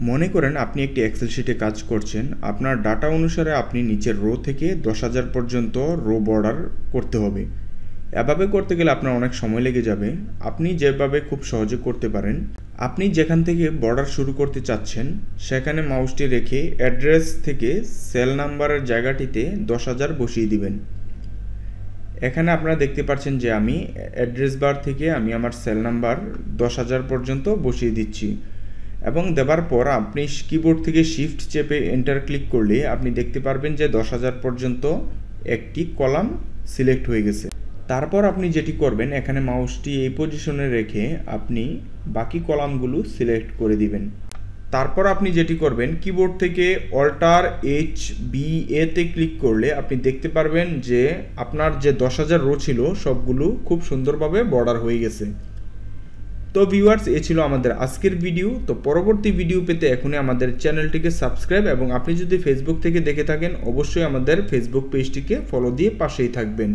মনে করেন আপনি একটি এক্সেল শিটে কাজ করছেন। আপনার ডাটা অনুসারে আপনি নিচের রো থেকে 10,000 পর্যন্ত রো বর্ডার করতে হবে। এভাবে করতে গেলে আপনার অনেক সময় লেগে যাবে। আপনি যেভাবে খুব সহজে করতে পারেন, আপনি যেখান থেকে বর্ডার শুরু করতে চাচ্ছেন সেখানে মাউসটি রেখে অ্যাড্রেস থেকে সেল নাম্বারের জায়গাটিতে 10,000 বসিয়ে দিবেন। এখানে আপনারা দেখতে পাচ্ছেন যে আমি অ্যাড্রেস বার থেকে আমি আমার সেল নাম্বার 10,000 পর্যন্ত বসিয়ে দিচ্ছি এবং দেওয়ার পর আপনি কিবোর্ড থেকে শিফট চেপে এন্টার ক্লিক করলে আপনি দেখতে পারবেন যে 10,000 পর্যন্ত একটি কলাম সিলেক্ট হয়ে গেছে। তারপর আপনি যেটি করবেন, এখানে মাউসটি এই পজিশনে রেখে আপনি বাকি কলামগুলো সিলেক্ট করে দিবেন। তারপর আপনি যেটি করবেন, কিবোর্ড থেকে অল্টার HBA তে ক্লিক করলে আপনি দেখতে পারবেন যে আপনার যে 10,000 রো ছিল সবগুলো খুব সুন্দরভাবে বর্ডার হয়ে গেছে। তো ভিউয়ার্স, এ ছিল আমাদের আজকের ভিডিও। তো পরবর্তী ভিডিও পেতে এখনই আমাদের চ্যানেলটিকে সাবস্ক্রাইব এবং আপনি যদি ফেসবুক থেকে দেখে থাকেন অবশ্যই আমাদের ফেসবুক পেজটিকে ফলো দিয়ে পাশেই থাকবেন।